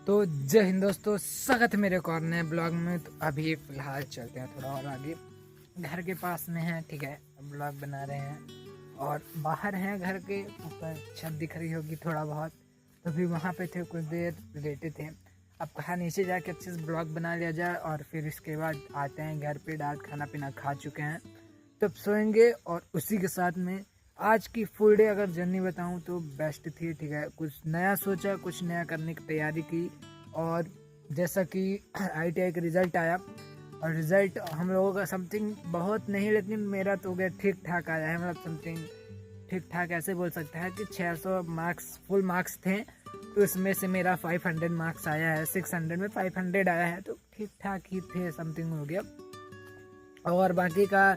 तो जय हिंद दोस्तों, स्वागत है मेरे एक और नए ब्लॉग में। तो अभी फिलहाल चलते हैं थोड़ा और आगे, घर के पास में है, ठीक है। ब्लॉग बना रहे हैं और बाहर हैं, घर के ऊपर छत दिख रही होगी थोड़ा बहुत। तो भी वहाँ पे थे, कुछ देर लेटे थे। अब कहा नीचे जाके अच्छे से ब्लॉग बना लिया जाए और फिर इसके बाद आते हैं घर पे। डाल खाना पीना खा चुके हैं, तब सोएंगे। और उसी के साथ में आज की फुल डे अगर जर्नी बताऊं तो बेस्ट थी, ठीक है। कुछ नया सोचा, कुछ नया करने की तैयारी की। और जैसा कि ITI का रिज़ल्ट आया, और रिज़ल्ट हम लोगों का समथिंग बहुत नहीं, लेकिन मेरा तो गया ठीक ठाक आया है। मतलब समथिंग ठीक ठाक ऐसे बोल सकता है कि 600 मार्क्स फुल मार्क्स थे, तो इसमें से मेरा 500 मार्क्स आया है। 600 में 500 आया है, तो ठीक ठाक ही थे, समथिंग हो गया। और बाकी का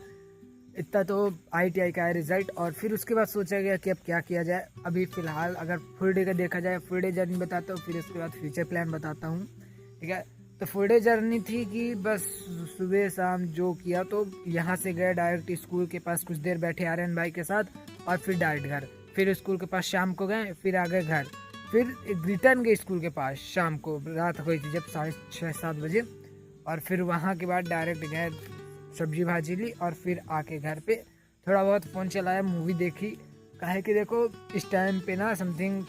इतना तो ITI का है रिजल्ट। और फिर उसके बाद सोचा गया कि अब क्या किया जाए। अभी फ़िलहाल अगर फुल डे का देखा जाए, फुल डे जर्नी बताता हूँ, फिर उसके बाद फ्यूचर प्लान बताता हूँ, ठीक है। तो फुल डे जर्नी थी कि बस सुबह शाम जो किया, तो यहाँ से गए डायरेक्ट स्कूल के पास, कुछ देर बैठे आर्यन भाई के साथ, और फिर डायरेक्ट घर। फिर स्कूल के पास शाम को गए, फिर आ गए घर। फिर रिटर्न गए स्कूल के पास शाम को, रात हुई थी जब 6:30-7 बजे। और फिर वहाँ के बाद डायरेक्ट गए, सब्जी भाजी ली, और फिर आके घर पे थोड़ा बहुत फ़ोन चलाया, मूवी देखी। काहे कि देखो इस टाइम पे ना समथिंग,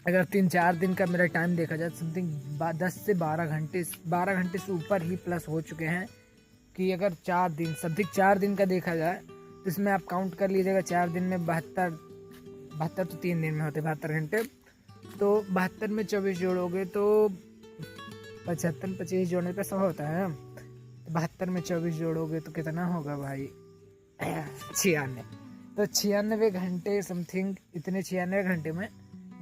अगर 3-4 दिन का मेरा टाइम देखा जाए, समथिंग 10 से 12 घंटे से ऊपर ही प्लस हो चुके हैं। कि अगर 4 दिन, समथिंग 4 दिन का देखा जाए, तो इसमें आप काउंट कर लीजिएगा 4 दिन में 72 तो 3 दिन में होते 72 घंटे। तो 72 में 24 जोड़ोगे तो 75, 25 जोड़ने पे 100 होता है। 72 में 24 जोड़ोगे तो कितना होगा भाई? 96। तो 96 घंटे समथिंग, इतने 96 घंटे में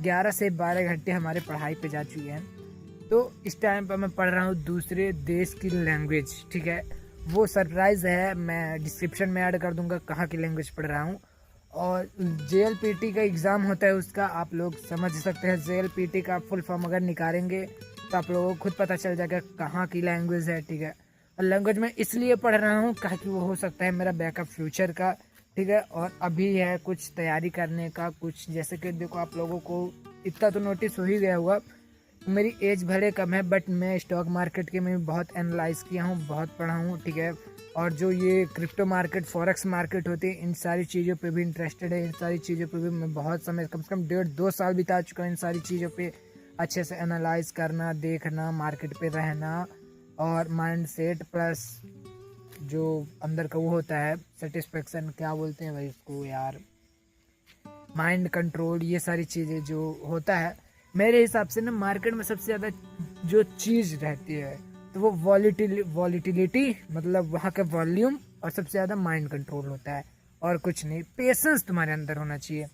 11 से 12 घंटे हमारे पढ़ाई पे जा चुके हैं। तो इस टाइम पर मैं पढ़ रहा हूँ दूसरे देश की लैंग्वेज, ठीक है। वो सरप्राइज़ है, मैं डिस्क्रिप्शन में ऐड कर दूंगा कहाँ की लैंग्वेज पढ़ रहा हूँ। और JLPT का एग्ज़ाम होता है, उसका आप लोग समझ सकते हैं। JLPT का फुल फॉर्म अगर निकालेंगे तो आप लोगों को खुद पता चल जाएगा कहाँ की लैंग्वेज है, ठीक है। और लैंग्वेज में इसलिए पढ़ रहा हूँ ताकि वो हो सकता है मेरा बैकअप फ्यूचर का, ठीक है। और अभी है कुछ तैयारी करने का, कुछ जैसे कि देखो आप लोगों को इतना तो नोटिस हो ही गया होगा, मेरी एज भले कम है, बट मैं स्टॉक मार्केट के में बहुत एनालाइज किया हूँ, बहुत पढ़ा हूँ, ठीक है। और जो ये क्रिप्टो मार्केट, फॉरेक्स मार्केट होती है, इन सारी चीज़ों पे भी इंटरेस्टेड है। इन सारी चीज़ों पे भी मैं बहुत समय, कम से कम 1.5-2 साल बिता चुका हूँ इन सारी चीज़ों पे अच्छे से एनालाइज करना, देखना, मार्केट पे रहना। और माइंड सेट प्लस जो अंदर का वो होता है सेटिस्फेक्शन, क्या बोलते हैं भाई उसको यार, माइंड कंट्रोल, ये सारी चीज़ें जो होता है, मेरे हिसाब से ना मार्केट में सबसे ज़्यादा जो चीज़ रहती है तो वो वॉलीटिलिटी, मतलब वहाँ का वॉल्यूम, और सबसे ज़्यादा माइंड कंट्रोल होता है। और कुछ नहीं, पेशेंस तुम्हारे अंदर होना चाहिए।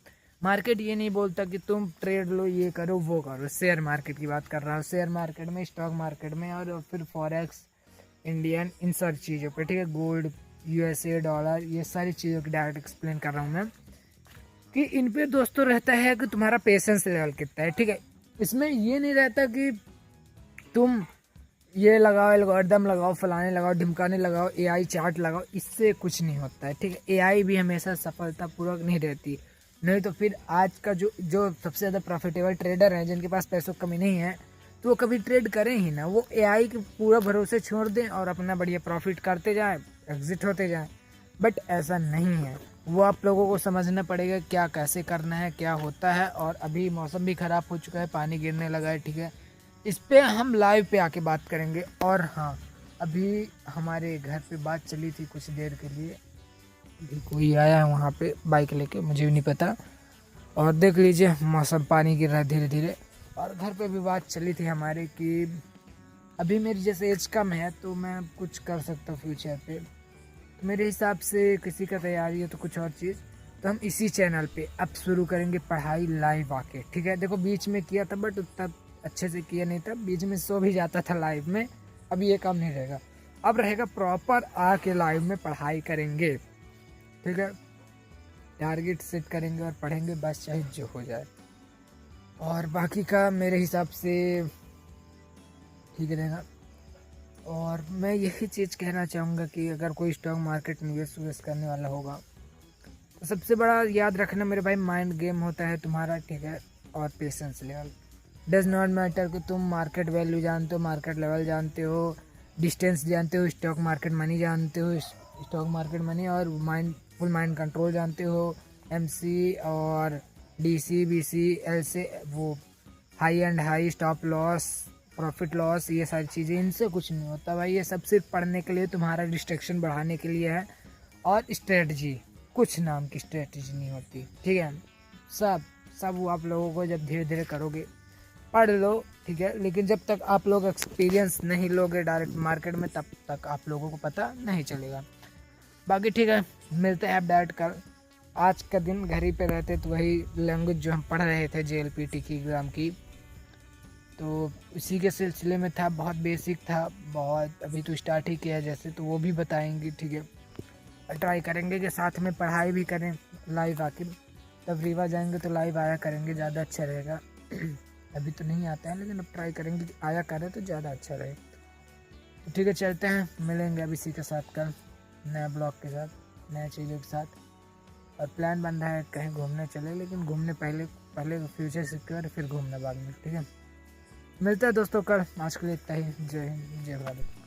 मार्केट ये नहीं बोलता कि तुम ट्रेड लो, ये करो वो करो। शेयर मार्केट की बात कर रहा हूँ, शेयर मार्केट में, स्टॉक मार्केट में, और फिर फॉरेक्स, इंडियन, इन सारी चीज़ों पे, ठीक है। गोल्ड, USA डॉलर, ये सारी चीज़ों की डायरेक्ट एक्सप्लेन कर रहा हूँ मैं कि इन पे दोस्तों रहता है कि तुम्हारा पेशेंस लेवल कितना है, ठीक है। इसमें ये नहीं रहता कि तुम ये लगाओ, एल्गोरिदम लगाओ, फलाने लगाओ, ढिमकाने लगाओ, AI चार्ट लगाओ, इससे कुछ नहीं होता है, ठीक है। AI भी हमेशा सफलतापूर्वक नहीं रहती। नहीं तो फिर आज का जो जो सबसे ज़्यादा प्रॉफिटेबल ट्रेडर हैं, जिनके पास पैसों की कमी नहीं है, तो वो कभी ट्रेड करें ही ना। वो AI के पूरा भरोसे छोड़ दें और अपना बढ़िया प्रॉफिट करते जाएं, एग्जिट होते जाएं। बट ऐसा नहीं है, वो आप लोगों को समझना पड़ेगा क्या कैसे करना है, क्या होता है। और अभी मौसम भी ख़राब हो चुका है, पानी गिरने लगा है, ठीक है। इस पे हम लाइव पे आके बात करेंगे। और हाँ, अभी हमारे घर पे बात चली थी कुछ देर के लिए, अभी कोई आया है वहाँ पे बाइक लेके, मुझे भी नहीं पता। और देख लीजिए मौसम, पानी गिर रहा है धीरे धीरे। और घर पे भी बात चली थी हमारे कि अभी मेरी जैसे एज कम है तो मैं कुछ कर सकता हूँ फ्यूचर पे। मेरे हिसाब से किसी का तैयारी है तो कुछ और चीज़, तो हम इसी चैनल पे अब शुरू करेंगे पढ़ाई लाइव आके, ठीक है। देखो बीच में किया था बट उतना अच्छे से किया नहीं था, बीच में सो भी जाता था लाइव में। अब ये काम नहीं रहेगा, अब रहेगा प्रॉपर आके लाइव में पढ़ाई करेंगे, ठीक है। टारगेट सेट करेंगे और पढ़ेंगे, बस चाहे जो हो जाए। और बाकी का मेरे हिसाब से ठीक रहेगा। और मैं यही चीज़ कहना चाहूँगा कि अगर कोई स्टॉक मार्केट निवेश करने वाला होगा तो सबसे बड़ा याद रखना मेरे भाई, माइंड गेम होता है तुम्हारा, ठीक है। और patience level, does not matter कि तुम मार्केट वैल्यू जानते हो, मार्केट लेवल जानते हो, डिस्टेंस जानते हो, स्टॉक मार्केट मनी जानते हो, स्टॉक मार्केट मनी और फुल माइंड कंट्रोल जानते हो, एमसी और डीसी बीसी एल से वो high and high, stop loss, profit loss, ये सारी चीज़ें, इनसे कुछ नहीं होता भाई। ये सब सिर्फ पढ़ने के लिए, तुम्हारा डिस्ट्रैक्शन बढ़ाने के लिए है। और स्ट्रेटजी, कुछ नाम की स्ट्रेटजी नहीं होती, ठीक है। सब वो आप लोगों को जब धीरे धीरे करोगे, पढ़ लो, ठीक है, लेकिन जब तक आप लोग एक्सपीरियंस नहीं लोगे डायरेक्ट मार्केट में, तब तक आप लोगों को पता नहीं चलेगा। बाकी ठीक है, मिलते हैं अपडेट कल। आज का दिन घर ही पे रहते तो वही लैंग्वेज जो हम पढ़ रहे थे JLPT की एग्ज़ाम की, तो इसी के सिलसिले में था। बहुत बेसिक था, बहुत अभी तो स्टार्ट ही किया है जैसे, तो वो भी बताएंगे, ठीक है। ट्राई करेंगे कि साथ में पढ़ाई भी करें लाइव आके, तब रीवा जाएंगे तो लाइव आया करेंगे, ज़्यादा अच्छा रहेगा। अभी तो नहीं आता है, लेकिन अब ट्राई करेंगे कि आया करें तो ज़्यादा अच्छा रहे। तो ठीक है, चलते हैं, मिलेंगे अब इसी के साथ कल नया ब्लॉग के साथ, नए चीज़ों के साथ। और प्लान बन रहा है कहीं घूमने चले, लेकिन घूमने पहले फ्यूचर सिक्योर, फिर घूमना बाद में, ठीक है। मिलते हैं दोस्तों कल। आज के लिए इतना ही। जय हिंद, जय भारत।